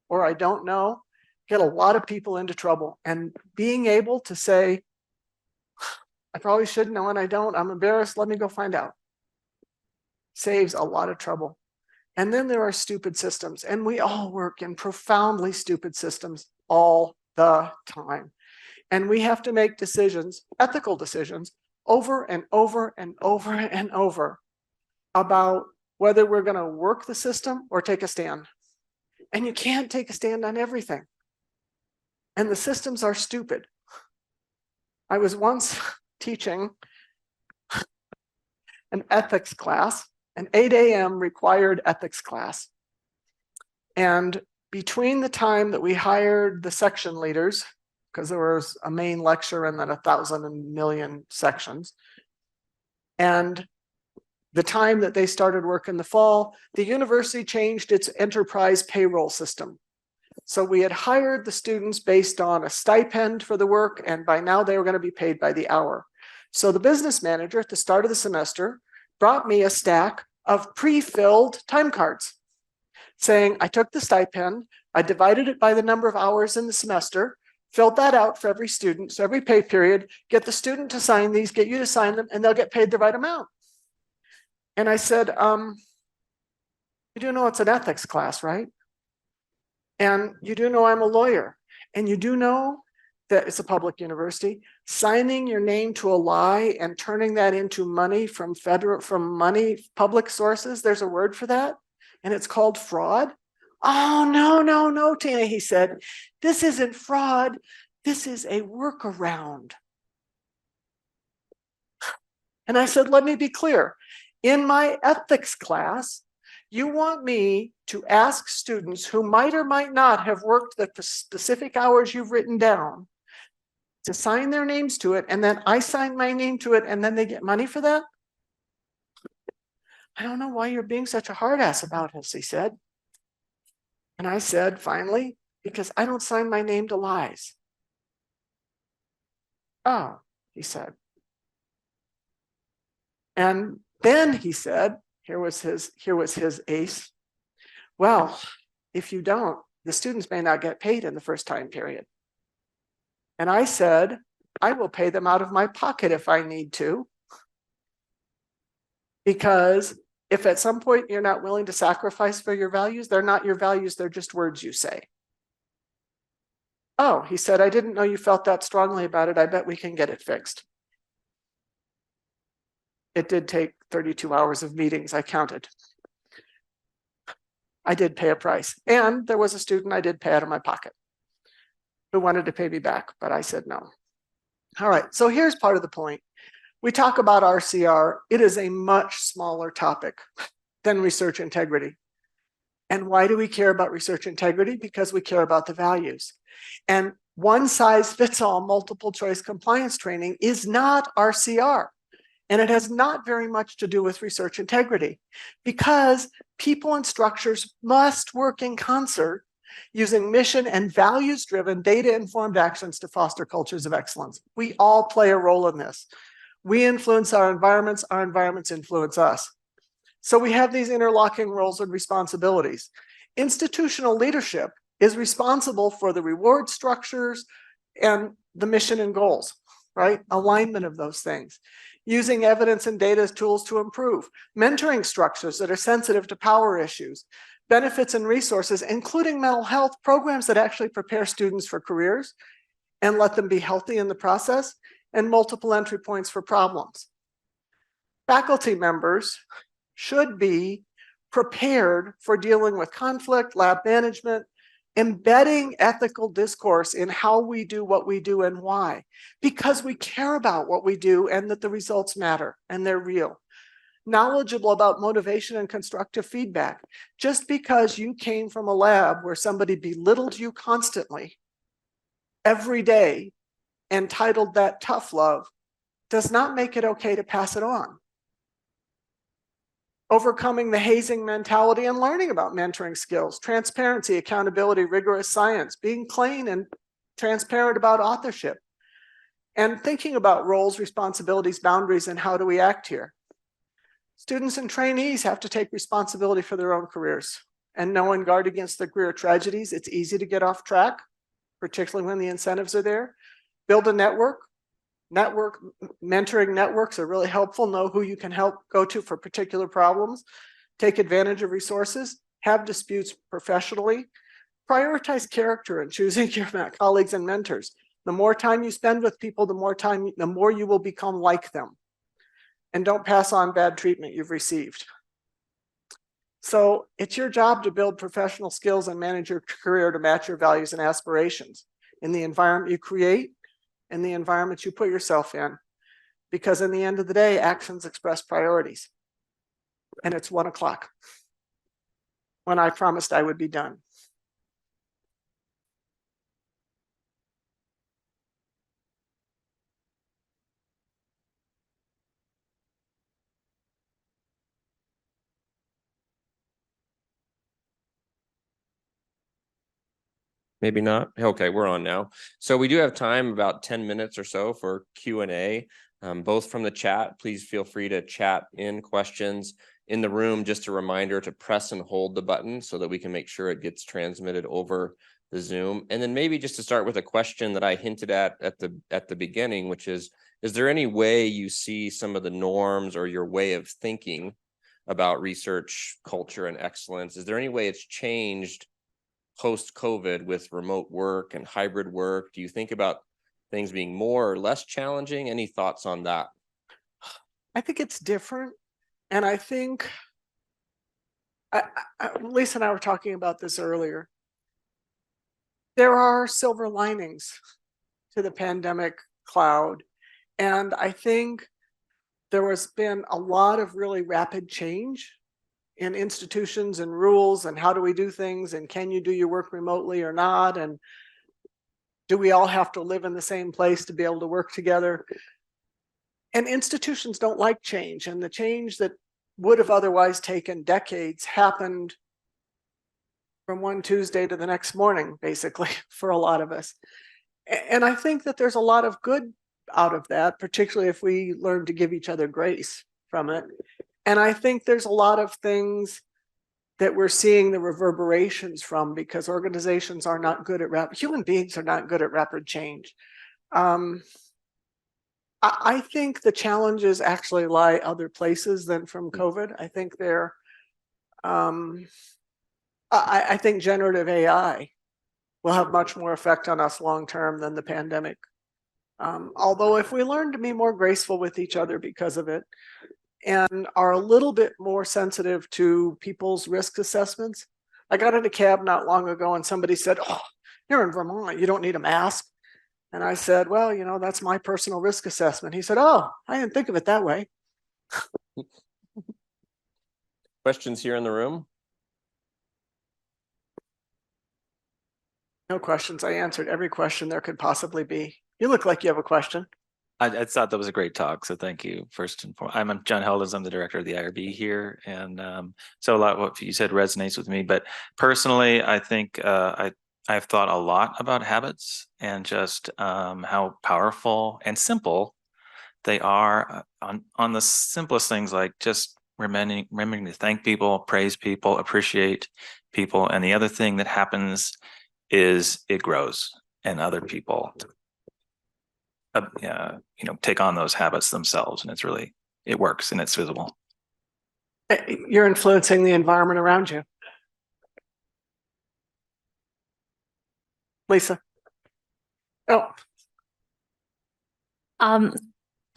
or I don't know get a lot of people into trouble. And being able to say, I probably should know and I don't, I'm embarrassed, let me go find out, saves a lot of trouble. And then there are stupid systems, and we all work in profoundly stupid systems all the time. And we have to make decisions, ethical decisions, over and over and over and over about whether we're going to work the system or take a stand. And you can't take a stand on everything. And the systems are stupid. I was once teaching an ethics class, an 8 a.m. required ethics class. And between the time that we hired the section leaders because there was a main lecture and then 1,000 and million sections. And the time that they started work in the fall, the university changed its enterprise payroll system. So we had hired the students based on a stipend for the work, and by now they were going to be paid by the hour. So the business manager at the start of the semester brought me a stack of pre-filled time cards saying, I took the stipend, I divided it by the number of hours in the semester, filled that out for every student. So every pay period, get the student to sign these, get you to sign them, and they'll get paid the right amount. And I said, you do know it's an ethics class, right? And you do know I'm a lawyer. And you do know that it's a public university. Signing your name to a lie and turning that into money from public sources, there's a word for that. And it's called fraud. Oh, no, Tina, he said. This isn't fraud. This is a workaround. And I said, let me be clear. In my ethics class, you want me to ask students who might or might not have worked the specific hours you've written down to sign their names to it, and then I sign my name to it, and then they get money for that? I don't know why you're being such a hard ass about this, he said. And I said, finally, because I don't sign my name to lies. Oh, he said. And then he said, here was his ace. Well, if you don't, the students may not get paid in the first time period. And I said, I will pay them out of my pocket if I need to. Because if at some point you're not willing to sacrifice for your values, they're not your values, they're just words you say. Oh, he said, I didn't know you felt that strongly about it. I bet we can get it fixed. It did take 32 hours of meetings, I counted. I did pay a price. And there was a student I did pay out of my pocket who wanted to pay me back, but I said no. All right, so here's part of the point. We talk about RCR. It is a much smaller topic than research integrity. And why do we care about research integrity? Because we care about the values. And one size fits all multiple choice compliance training is not RCR. And it has not very much to do with research integrity, because people and structures must work in concert using mission and values-driven data-informed actions to foster cultures of excellence. We all play a role in this. We influence our environments influence us. So we have these interlocking roles and responsibilities. Institutional leadership is responsible for the reward structures and the mission and goals, right? Alignment of those things. Using evidence and data as tools to improve. Mentoring structures that are sensitive to power issues. Benefits and resources, including mental health programs that actually prepare students for careers and let them be healthy in the process, and multiple entry points for problems. Faculty members should be prepared for dealing with conflict, lab management, embedding ethical discourse in how we do what we do and why, because we care about what we do and that the results matter and they're real. Knowledgeable about motivation and constructive feedback. Just because you came from a lab where somebody belittled you constantly every day and titled that tough love does not make it okay to pass it on. Overcoming the hazing mentality and learning about mentoring skills, transparency, accountability, rigorous science, being clean and transparent about authorship, and thinking about roles, responsibilities, boundaries, and how do we act here. Students and trainees have to take responsibility for their own careers and know and guard against the career tragedies. It's easy to get off track, particularly when the incentives are there. Build a network. Mentoring networks are really helpful. Know who you can help go to for particular problems. Take advantage of resources. Have disputes professionally. Prioritize character in choosing your colleagues and mentors. The more time you spend with people, the more you will become like them. And don't pass on bad treatment you've received. So it's your job to build professional skills and manage your career to match your values and aspirations in the environment you create and the environment you put yourself in. Because in the end of the day, actions express priorities. And it's 1 o'clock when I promised I would be done. Maybe not. Okay, we're on now. So we do have time, about 10 minutes or so for Q&A, both from the chat. Please feel free to chat in questions. In the room, just a reminder to press and hold the button so that we can make sure it gets transmitted over the Zoom. And then maybe just to start with a question that I hinted at the beginning, which is there any way you see some of the norms or your way of thinking about research culture and excellence? Is there any way it's changed post-COVID with remote work and hybrid work? Do you think about things being more or less challenging? Any thoughts on that? I think it's different. And I think, Lisa and I were talking about this earlier. There are silver linings to the pandemic cloud. And I think there has been a lot of really rapid change in institutions and rules and how do we do things and can you do your work remotely or not? And do we all have to live in the same place to be able to work together? And institutions don't like change, and the change that would have otherwise taken decades happened from one Tuesday to the next morning, basically, for a lot of us. And I think that there's a lot of good out of that, particularly if we learn to give each other grace from it. And I think there's a lot of things that we're seeing the reverberations from because organizations are not good at human beings are not good at rapid change. I think the challenges actually lie other places than from COVID. I think they're, I think generative AI will have much more effect on us long-term than the pandemic. Although if we learn to be more graceful with each other because of it and are a little bit more sensitive to people's risk assessments. I got in a cab not long ago and somebody said, "Oh, you're in Vermont, you don't need a mask." And I said, "Well, you know, that's my personal risk assessment." He said, "Oh, I didn't think of it that way." Questions here in the room? No questions. I answered every question there could possibly be. You look like you have a question. I thought that was a great talk, so thank you. First and foremost, I'm John Heldens. I'm the director of the IRB here, and so a lot of what you said resonates with me. But personally, I think I've thought a lot about habits and just how powerful and simple they are on the simplest things, like just remembering to thank people, praise people, appreciate people. And the other thing that happens is it grows, and other people take on those habits themselves, and it works and it's visible. You're influencing the environment around you. Lisa. Oh.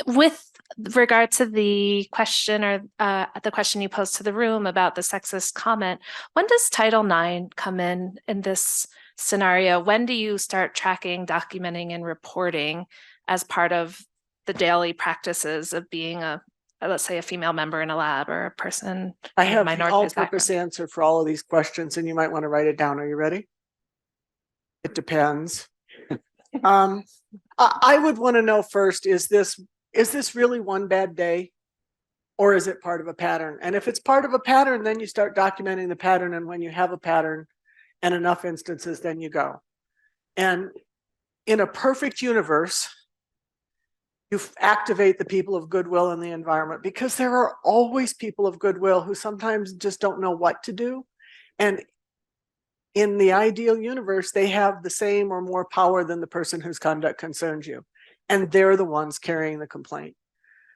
With regard to the question or the question you posed to the room about the sexist comment, when does Title IX come in this scenario? When do you start tracking, documenting, and reporting as part of the daily practices of being let's say a female member in a lab or a person? I have an all-purpose answer for all of these questions, and you might want to write it down. Are you ready? It depends. I would want to know first, is this really one bad day, or is it part of a pattern? And if it's part of a pattern, then you start documenting the pattern, and when you have a pattern and enough instances, then you go. And in a perfect universe, you activate the people of goodwill in the environment, because there are always people of goodwill who sometimes just don't know what to do. And in the ideal universe, they have the same or more power than the person whose conduct concerns you. And they're the ones carrying the complaint,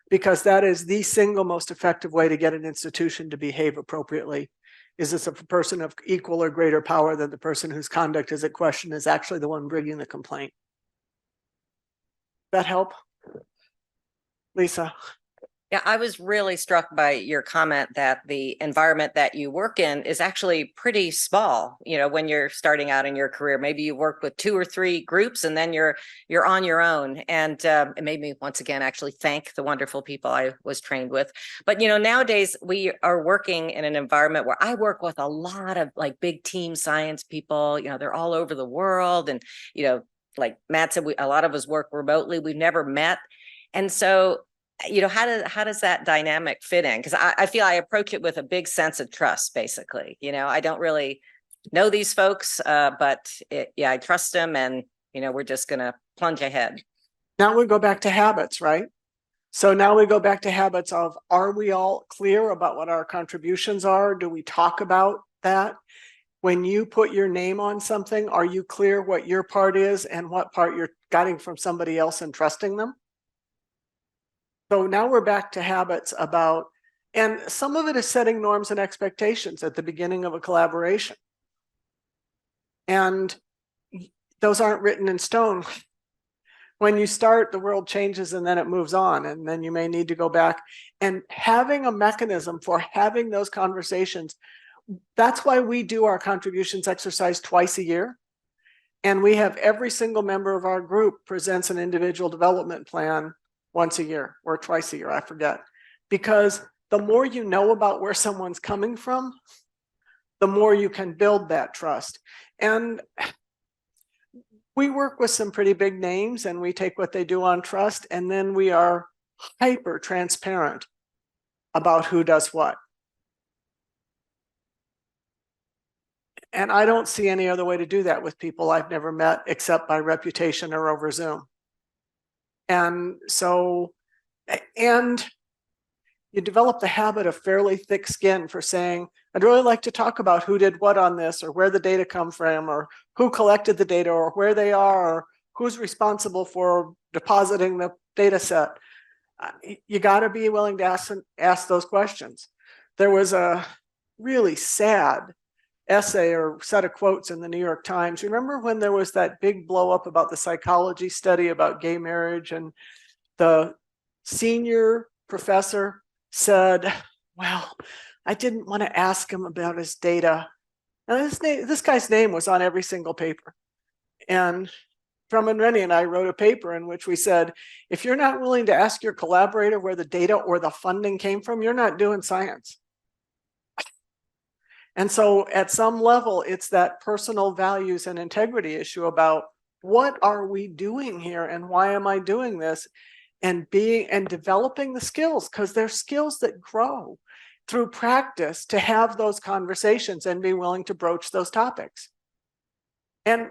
because that is the single most effective way to get an institution to behave appropriately. Is this a person of equal or greater power than the person whose conduct is at question is actually the one bringing the complaint? That help? Lisa. Yeah, I was really struck by your comment that the environment that you work in is actually pretty small. You know, when you're starting out in your career, maybe you work with 2 or 3 groups, and then you're on your own. And it made me once again actually thank the wonderful people I was trained with. But you know, nowadays we are working in an environment where I work with a lot of like big team science people. You know, they're all over the world, and you know, like Matt said, a lot of us work remotely. We've never met, and so, you know, how does that dynamic fit in? Because I feel I approach it with a big sense of trust, basically. You know, I don't really know these folks, but yeah, I trust them, and we're just gonna plunge ahead. Now we go back to habits, right? So now we go back to habits of, are we all clear about what our contributions are? Do we talk about that? When you put your name on something, are you clear what your part is and what part you're getting from somebody else and trusting them? So now we're back to habits about, and some of it is setting norms and expectations at the beginning of a collaboration. And those aren't written in stone. When you start, the world changes and then it moves on, and then you may need to go back. And having a mechanism for having those conversations, that's why we do our contributions exercise twice a year. And we have every single member of our group presents an individual development plan once a year or twice a year, I forget. Because the more you know about where someone's coming from, the more you can build that trust. And we work with some pretty big names, and we take what they do on trust, and then we are hyper transparent about who does what. And I don't see any other way to do that with people I've never met except by reputation or over Zoom. And so, and you develop the habit of fairly thick skin for saying, I'd really like to talk about who did what on this, or where the data come from, or who collected the data, or where they are, or who's responsible for depositing the data set. You got to be willing to ask those questions. There was a really sad essay or set of quotes in the New York Times. Remember when there was that big blow up about the psychology study about gay marriage, and the senior professor said, well, I didn't want to ask him about his data. Now this guy's name was on every single paper. And Drummond Rennie and I wrote a paper in which we said, if you're not willing to ask your collaborator where the data or the funding came from, you're not doing science. And so at some level, it's that personal values and integrity issue about, what are we doing here and why am I doing this? And developing the skills, because they're skills that grow through practice, to have those conversations and be willing to broach those topics. And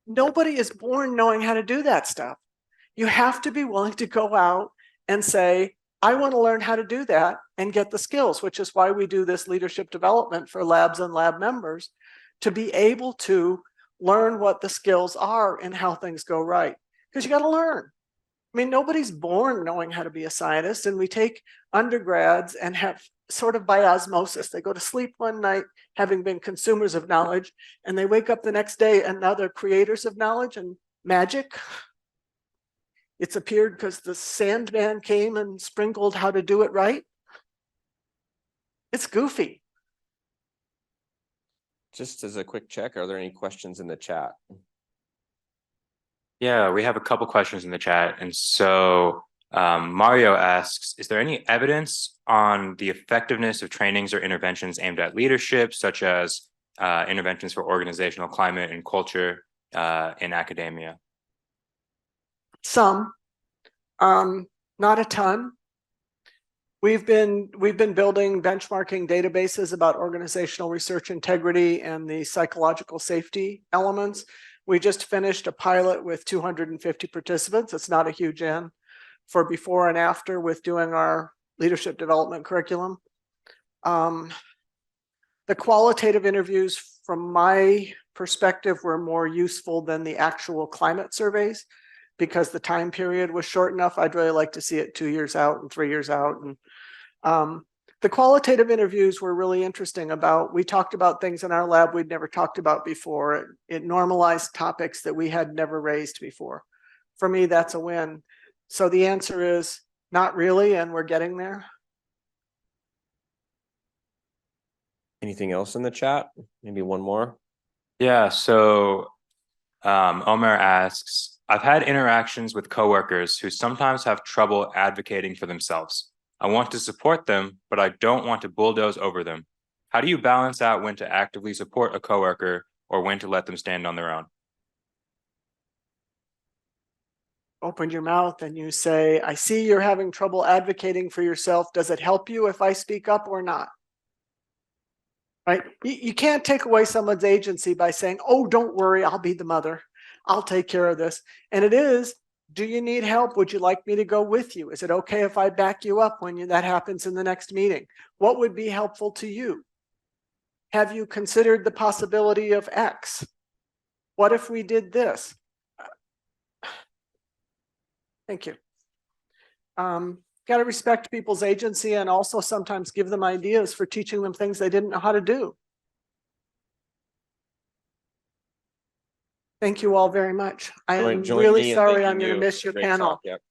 nobody is born knowing how to do that stuff. You have to be willing to go out and say, I want to learn how to do that and get the skills, which is why we do this leadership development for labs and lab members, to be able to learn what the skills are and how things go right. Because you got to learn. I mean, nobody's born knowing how to be a scientist, and we take undergrads and have sort of by osmosis. They go to sleep one night having been consumers of knowledge, and they wake up the next day and now they're creators of knowledge and magic. It's appeared because the Sandman came and sprinkled how to do it right. It's goofy. Just as a quick check, are there any questions in the chat? Yeah, we have a couple questions in the chat. And so Mario asks, is there any evidence on the effectiveness of trainings or interventions aimed at leadership, such as interventions for organizational climate and culture in academia? Some, not a ton. We've been building benchmarking databases about organizational research integrity and the psychological safety elements. We just finished a pilot with 250 participants. It's not a huge N, for before and after with doing our leadership development curriculum. The qualitative interviews, from my perspective, were more useful than the actual climate surveys, because the time period was short enough. I'd really like to see it 2 years out and 3 years out. And the qualitative interviews were really interesting. We talked about things in our lab we'd never talked about before. It normalized topics that we had never raised before. For me, that's a win. So the answer is not really, and we're getting there. Anything else in the chat? Maybe one more. Yeah, so Omer asks, I've had interactions with coworkers who sometimes have trouble advocating for themselves. I want to support them, but I don't want to bulldoze over them. How do you balance out when to actively support a coworker or when to let them stand on their own? Open your mouth and you say, I see you're having trouble advocating for yourself. Does it help you if I speak up or not? right? You can't take away someone's agency by saying, oh, don't worry, I'll be the mother. I'll take care of this. And it is, do you need help? Would you like me to go with you? Is it okay if I back you up when that happens in the next meeting? What would be helpful to you? Have you considered the possibility of X? What if we did this? Thank you. Got to respect people's agency and also sometimes give them ideas for teaching them things they didn't know how to do. Thank you all very much. I am Join really me in sorry thanking I'm going to you. miss your Great panel. talk, yep.